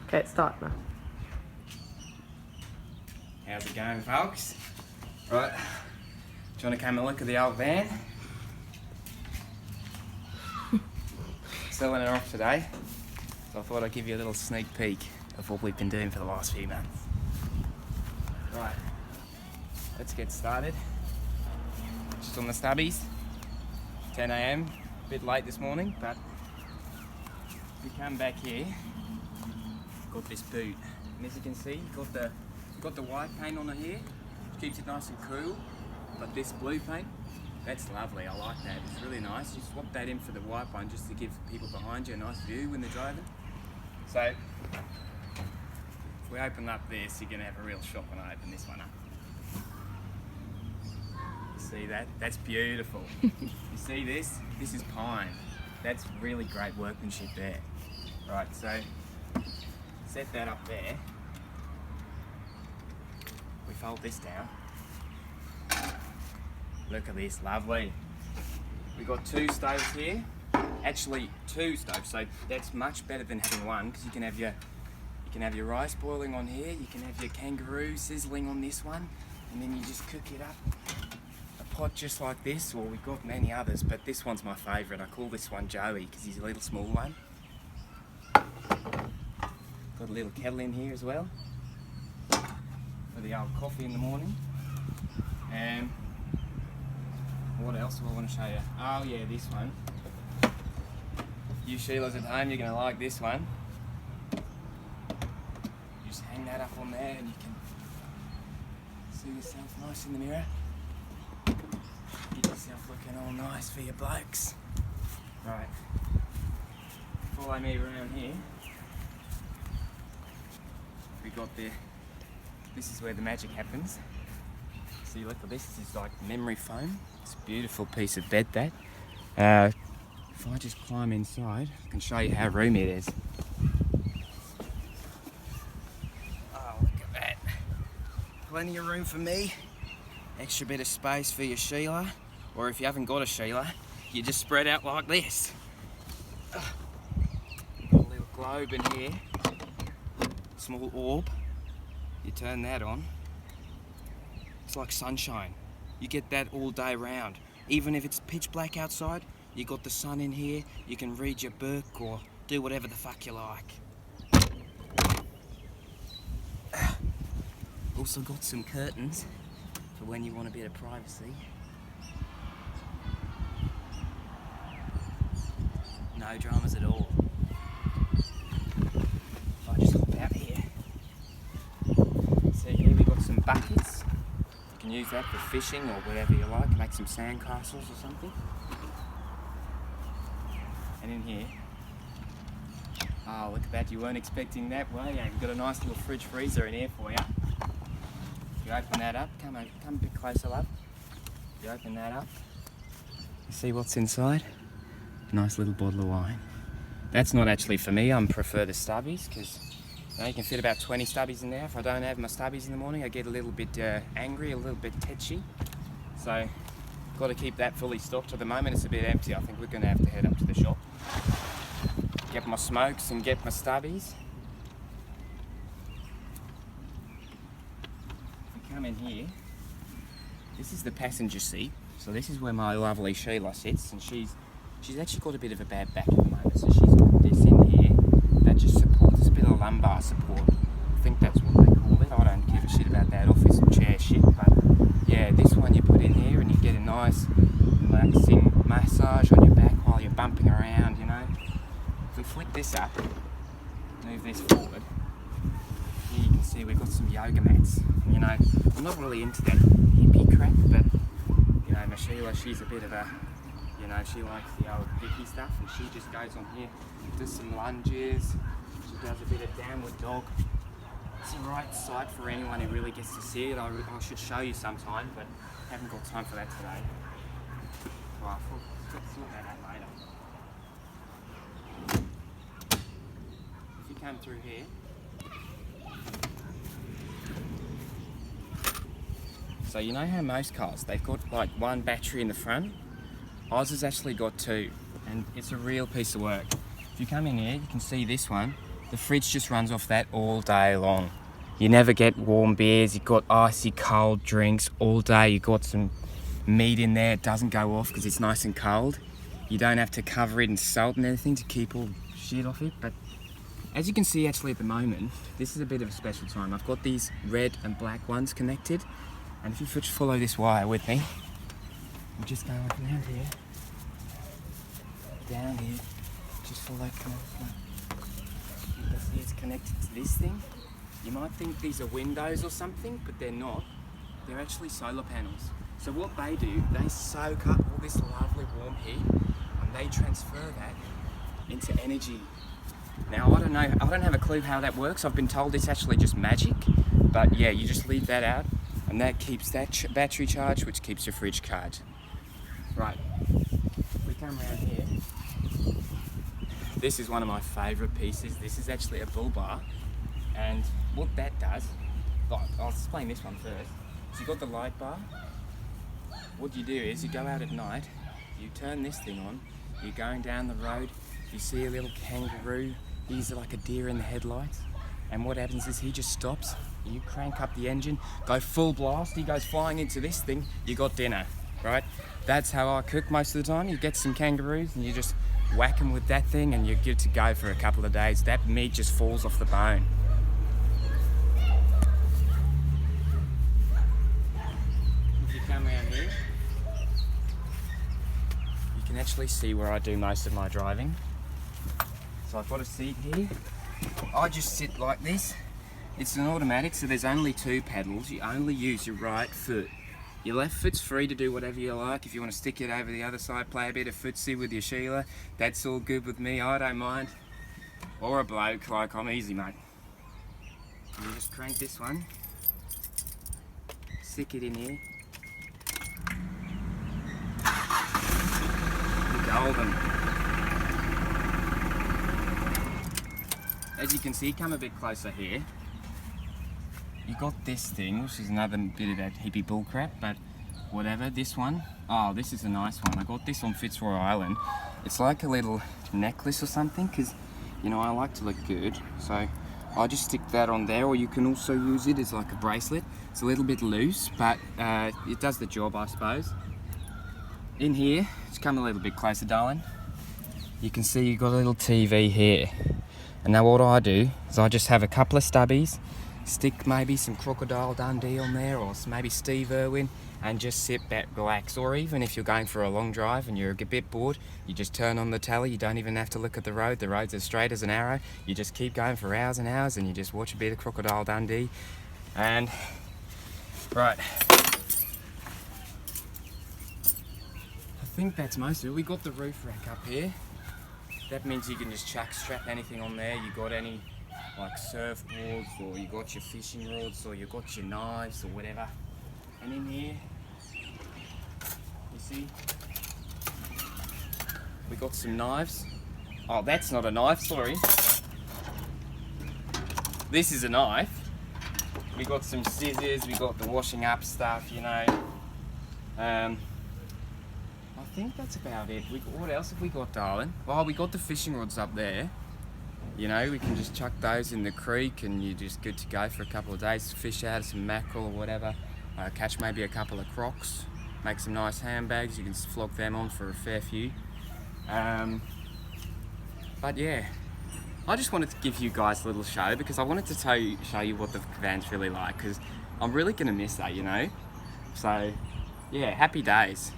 Okay, start now. How's it going, folks? Right, do you want to come and look at the old van? Selling it off today, so I thought I'd give you a little sneak peek of what we've been doing for the last few months. Right, let's get started. Just on the stubbies, 10 AM, a bit late this morning, but if we come back here, got this boot, and as you can see, got the white paint on it here, which keeps it nice and cool, but this blue paint, that's lovely, I like that, it's really nice. You swap that in for the white one just to give people behind you a nice view when they're driving. So, if we open up this, you're going to have a real shock when I open this one up. You see that? That's beautiful. You see this? This is pine. That's really great workmanship there. Right, so set that up there. We fold this down. Look at this, lovely. We've got two stoves here. Actually, two stoves, so that's much better than having one, because you can have your rice boiling on here, you can have your kangaroo sizzling on this one, and then you just cook it up. A pot just like this, or we've got many others, but this one's my favourite. I call this one Joey, because he's a little small one. Got a little kettle in here as well, for the old coffee in the morning. And what else do I want to show you? Oh yeah, this one. You Sheilas at home, you're going to like this one. Just hang that up on there and you can see yourself nice in the mirror. Get yourself looking all nice for your blokes. Right, follow me around here. We got this is where the magic happens. See, look at this is like memory foam. It's a beautiful piece of bed that. If I just climb inside, I can show you how roomy it is. Oh, look at that. Plenty of room for me. Extra bit of space for your Sheila. Or if you haven't got a Sheila, you just spread out like this. Got a little globe in here. Small orb. You turn that on. It's like sunshine. You get that all day round. Even if it's pitch black outside, you got the sun in here, you can read your book or do whatever the fuck you like. Also got some curtains for when you want a bit of privacy. No dramas at all. If I just hop out here. See here we got some buckets. You can use that for fishing or whatever you like, make some sand castles or something. And in here, oh look at that, you weren't expecting that, were you? We've got a nice little fridge freezer in here for you. You open that up, come a bit closer up. You open that up, you see what's inside? A nice little bottle of wine. That's not actually for me, I prefer the stubbies, because you can fit about 20 stubbies in there. If I don't have my stubbies in the morning, I get a little bit angry, a little bit tetchy. So, got to keep that fully stocked. At the moment it's a bit empty. I think we're going to have to head up to the shop, get my smokes and get my stubbies. If we come in here, this is the passenger seat. So this is where my lovely Sheila sits, and she's actually got a bit of a bad back at the moment. So she's got this in here that just supports, it's a bit of lumbar support. I think that's what they call it. I don't give a shit about that office chair shit, but yeah, this one you put in here and you get a nice relaxing massage on your back while you're bumping around, you know. If we flick this up, move this forward, here you can see we've got some yoga mats. And, you know, I'm not really into that hippie crap, but you know, my Sheila, she's a bit of a, you know, she likes the old hippie stuff, and she just goes on here, does some lunges, she does a bit of downward dog. It's a right sight for anyone who really gets to see it. I should show you sometime, but haven't got time for that today. Well, we'll sort that out later. If you come through here, so you know how most cars, they've got like one battery in the front? Ours has actually got two, and it's a real piece of work. If you come in here, you can see this one The fridge just runs off that all day long. You never get warm beers, you've got icy cold drinks all day. You've got some meat in there, it doesn't go off because it's nice and cold. You don't have to cover it in salt and everything to keep all shit off it. But as you can see actually at the moment, this is a bit of a special time. I've got these red and black ones connected. And if you just follow this wire with me, I'm just going down here. Down here. Just follow, come on. You can see it's connected to this thing. You might think these are windows or something, but they're not. They're actually solar panels. So what they do, they soak up all this lovely warm heat and they transfer that into energy. Now I don't know, I don't have a clue how that works. I've been told it's actually just magic, but yeah, you just leave that out and that keeps that battery charged, which keeps your fridge charged. Right, we come around here. This is one of my favourite pieces. This is actually a bull bar, and what that does, I'll explain this one first. So you've got the light bar. What you do is you go out at night, you turn this thing on, you're going down the road, you see a little kangaroo, he's like a deer in the headlights, and what happens is he just stops, you crank up the engine, go full blast, he goes flying into this thing, you got dinner, right? That's how I cook most of the time. You get some kangaroos and you just whack them with that thing and you're good to go for a couple of days. That meat just falls off the bone. If you come around here, you can actually see where I do most of my driving. So I've got a seat here. I just sit like this. It's an automatic, so there's only 2 pedals. You only use your right foot. Your left foot's free to do whatever you like. If you want to stick it over the other side, play a bit of footsie with your Sheila, that's all good with me, I don't mind. Or a bloke, like I'm easy, mate. You just crank this one, stick it in here. You're golden. As you can see, come a bit closer here. You got this thing, which is another bit of that hippie bullcrap, but whatever. This one, oh, this is a nice one. I got this on Fitzroy Island. It's like a little necklace or something, because, you know, I like to look good. So I just stick that on there, or you can also use it as like a bracelet. It's a little bit loose, but it does the job, I suppose. In here, just come a little bit closer, darling. You can see you've got a little TV here. And now what I do is I just have a couple of stubbies, stick maybe some Crocodile Dundee on there, or maybe Steve Irwin, and just sit back, relax. Or even if you're going for a long drive and you're a bit bored, you just turn on the telly. You don't even have to look at the road. The road's as straight as an arrow. You just keep going for hours and hours and you just watch a bit of Crocodile Dundee. And right, I think that's most of it. We got the roof rack up here. That means you can just strap anything on there. You got any like surfboards, or you got your fishing rods, or you got your knives or whatever. And in here, you see, we got some knives. Oh, that's not a knife, sorry. This is a knife. We got some scissors, we got the washing up stuff, you know. I think that's about it. What else have we got, darling? Well, we got the fishing rods up there. You know, we can just chuck those in the creek and you're just good to go for a couple of days. Fish out some mackerel or whatever. Catch maybe a couple of crocs. Make some nice handbags. You can flog them on for a fair few. But yeah, I just wanted to give you guys a little show because I wanted to show you what the van's really like, because I'm really going to miss that, you know. So yeah, happy days.